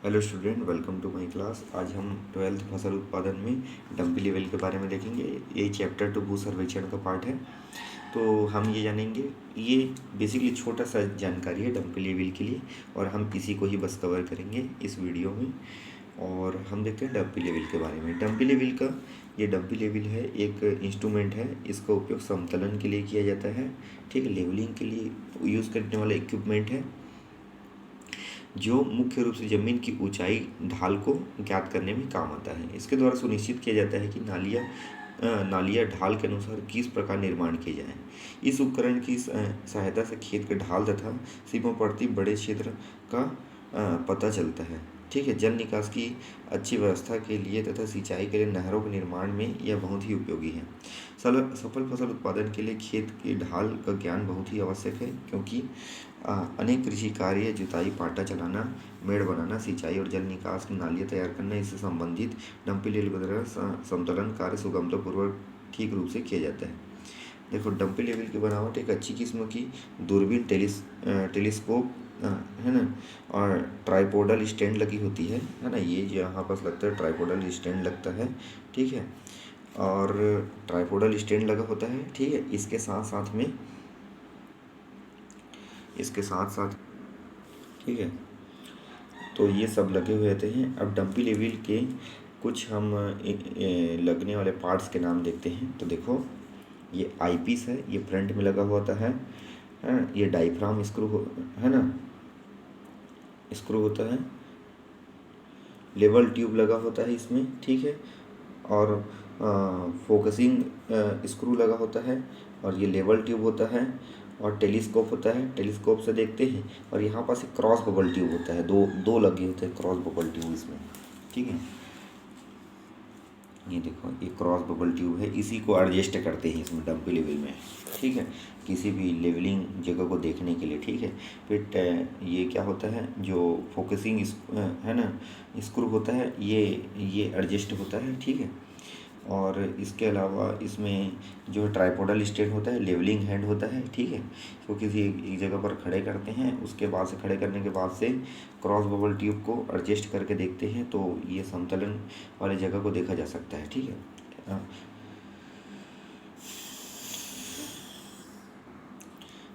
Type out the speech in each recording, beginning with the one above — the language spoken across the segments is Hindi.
Hello student, welcome to my class. आज हम 12th फसल उत्पादन में डंपी लेवल के बारे में देखेंगे। ये चैप्टर 2 भू सर्वेक्षण का पार्ट है। तो हम ये जानेंगे, ये बेसिकली छोटा सा जानकारी है डंपी लेवल के लिए, और हम इसी को ही बस कवर करेंगे इस वीडियो में। और हम देखते हैं डंपी लेवल के बारे में। डंपी लेवल का ये डंपी लेवल है, एक इंस्ट्रूमेंट है। इसका उपयोग समतलन के लिए किया जाता है, ठीक है। लेवलिंग के लिए यूज़ करने वाला इक्विपमेंट है जो मुख्य रूप से ज़मीन की ऊंचाई ढाल को ज्ञात करने में काम आता है। इसके द्वारा सुनिश्चित किया जाता है कि नालियाँ ढाल के अनुसार किस प्रकार निर्माण किए जाएं। इस उपकरण की सहायता से खेत के ढाल तथा सीमावर्ती बड़े क्षेत्र का पता चलता है, ठीक है। जल निकास की अच्छी व्यवस्था के लिए तथा सिंचाई के लिए नहरों के निर्माण में यह बहुत ही उपयोगी है। सफल फसल उत्पादन के लिए खेत के ढाल का ज्ञान बहुत ही आवश्यक है, क्योंकि अनेक कृषि कार्य, जुताई, पाटा चलाना, मेड़ बनाना, सिंचाई और जल निकास की नालियाँ तैयार करना, इससे संबंधित डंपी लेवल के द्वारा समतलन कार्य सुगमतापूर्वक ठीक रूप से किया जाता है। देखो, डंपी लेवल की बनावट एक अच्छी किस्म की दूरबीन, टेलीस्कोप है ना, और ट्राइपोडल स्टैंड लगी होती है ना। ये यहाँ पास लगता है ट्राइपोडल स्टैंड लगता है, ठीक है। और ट्राइपोडल स्टैंड लगा होता है, ठीक है। इसके साथ साथ ठीक है, तो ये सब लगे हुए रहते हैं। अब डंपी लेवल के कुछ हम लगने वाले पार्ट्स के नाम देखते हैं। तो देखो, ये आईपीस है, ये फ्रंट में लगा हुआ होता है। ये डायफ्राम स्क्रू है ना, स्क्रू होता है। लेवल ट्यूब लगा होता है इसमें, ठीक है। और फोकसिंग स्क्रू लगा होता है, और ये लेवल ट्यूब होता है। और टेलीस्कोप होता है, टेलीस्कोप से देखते हैं। और यहाँ पास एक क्रॉस बबल ट्यूब होता है, दो दो लगे होते हैं क्रॉस बबल ट्यूब इसमें, ठीक है। ये देखो, ये क्रॉस बबल ट्यूब है, इसी को एडजस्ट करते हैं इसमें डंपी लेवल में, ठीक है। किसी भी लेवलिंग जगह को देखने के लिए, ठीक है। फिर ये क्या होता है, जो फोकसिंग है ना, स्क्रू होता है, ये एडजस्ट होता है, ठीक है। और इसके अलावा इसमें जो ट्राइपोडल स्टैंड होता है, लेवलिंग हैंड होता है, ठीक है। इसको किसी एक जगह पर खड़े करते हैं, उसके बाद से खड़े करने के बाद से क्रॉस बबल ट्यूब को एडजस्ट करके देखते हैं, तो ये समतलन वाली जगह को देखा जा सकता है, ठीक है।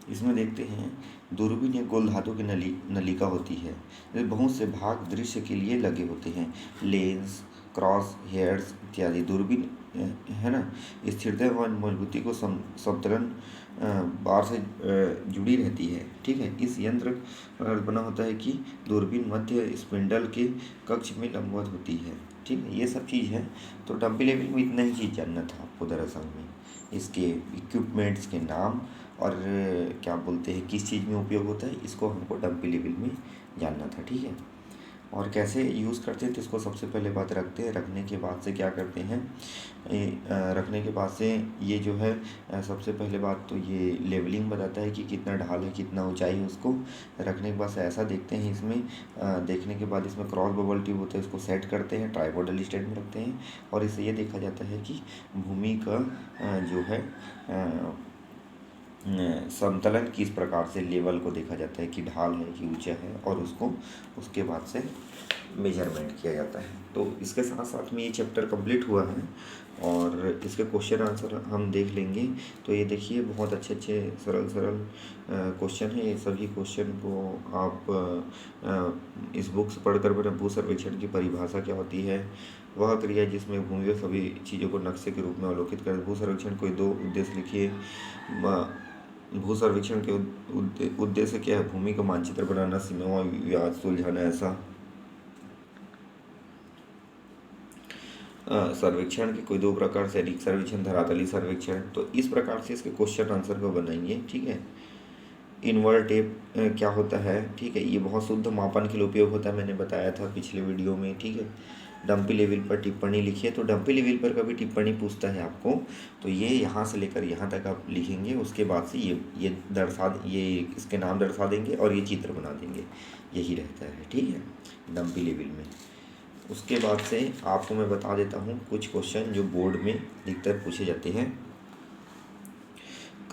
इसमें देखते हैं, दूरबीन एक गोल धातु की नलिका होती है। बहुत से भाग दृश्य के लिए लगे होते हैं, लेंस, क्रॉस हेयर्स इत्यादि। दूरबीन है ना, स्थिरता व मजबूती को समतलन बार से जुड़ी रहती है, ठीक है। इस यंत्र का बना होता है कि दूरबीन मध्य स्पिंडल के कक्ष में लंबवत होती है, ठीक है। ये सब चीज़ है। तो डंपी लेवल में इतना ही चीज़ जानना था आपको दरअसल में, इसके इक्विपमेंट्स के नाम और क्या बोलते हैं, किस चीज़ में उपयोग होता है, इसको हमको डंपी लेवल में जानना था, ठीक है। और कैसे यूज़ करते हैं, तो इसको सबसे पहले बात रखते हैं। रखने के बाद से क्या करते हैं, रखने के बाद से ये जो है, सबसे पहले बात तो ये लेवलिंग बताता है कि कितना ढाल है, कितना ऊंचाई है। उसको रखने के बाद से ऐसा देखते हैं इसमें, देखने के बाद इसमें क्रॉस बबल ट्यूब होता है, उसको सेट करते हैं, ट्राइपोडल स्टैंड में रखते हैं। और इससे ये देखा जाता है कि भूमि का जो है समतलन किस प्रकार से, लेवल को देखा जाता है कि ढाल है कि ऊंचा है, और उसके बाद से मेजरमेंट किया जाता है। तो इसके साथ साथ में ये चैप्टर कंप्लीट हुआ है, और इसके क्वेश्चन आंसर हम देख लेंगे। तो ये देखिए, बहुत अच्छे अच्छे सरल क्वेश्चन है। ये सभी क्वेश्चन को आप इस बुक से पढ़कर बने। भू सर्वेक्षण की परिभाषा क्या होती है, वह क्रिया जिसमें भूमि में सभी चीज़ों को नक्शे के रूप में अवलोकित कर। भू सर्वेक्षण कोई दो उद्देश्य लिखिए। भू सर्वेक्षण के उद्देश्य क्या है, भूमि का मानचित्र बनाना, सीमा विवाद सुलझाना। ऐसा सर्वेक्षण के कोई दो प्रकार से, अधिक सर्वेक्षण, धरातली सर्वेक्षण। तो इस प्रकार से इसके क्वेश्चन आंसर को बनाएंगे, ठीक है। इनवर्ट टेप क्या होता है, ठीक है। ये बहुत शुद्ध मापन के लिए उपयोग होता है, मैंने बताया था पिछले वीडियो में, ठीक है। डंपी लेवल पर टिप्पणी लिखिए। तो डंपी लेवल पर कभी टिप्पणी पूछता है आपको, तो ये यहाँ से लेकर यहाँ तक आप लिखेंगे। उसके बाद से ये इसके नाम दर्शा देंगे, और ये चित्र बना देंगे। यही रहता है, ठीक है, डंपी लेवल में। उसके बाद से आपको मैं बता देता हूँ कुछ क्वेश्चन जो बोर्ड में अधिकतर पूछे जाते हैं।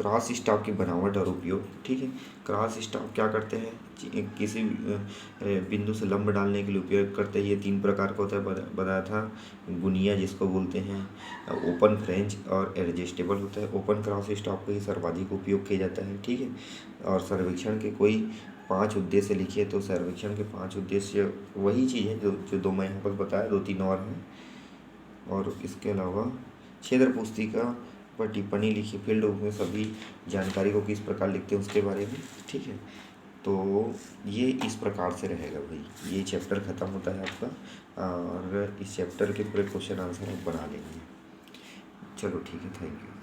क्रॉस स्टॉक की बनावट और उपयोग। ठीक है, क्रॉस स्टॉक क्या करते हैं, किसी बिंदु से लंब डालने के लिए उपयोग करते हैं। ये 3 प्रकार का होता है, बताया था। गुनिया जिसको बोलते हैं, ओपन फ्रेंच और एडजस्टेबल होता है। ओपन क्रॉस स्टॉक का ही सर्वाधिक उपयोग किया जाता है। ठीक है, और सर्वेक्षण के कोई 5 उद्देश्य लिखिए, तो सर्वेक्षण के 5 उद्देश्य वही चीज़ है जो 2 मैं यहाँ पर बताया, 2-3 और हैं। और इसके अलावा क्षेत्र पुस्तिका पर टिप्पणी लिखी, फील्ड में सभी जानकारी को किस प्रकार लिखते हैं उसके बारे में। ठीक है, तो ये इस प्रकार से रहेगा भाई। ये चैप्टर ख़त्म होता है आपका, और इस चैप्टर के पूरे क्वेश्चन आंसर आप बना लेंगे। चलो ठीक है, थैंक यू।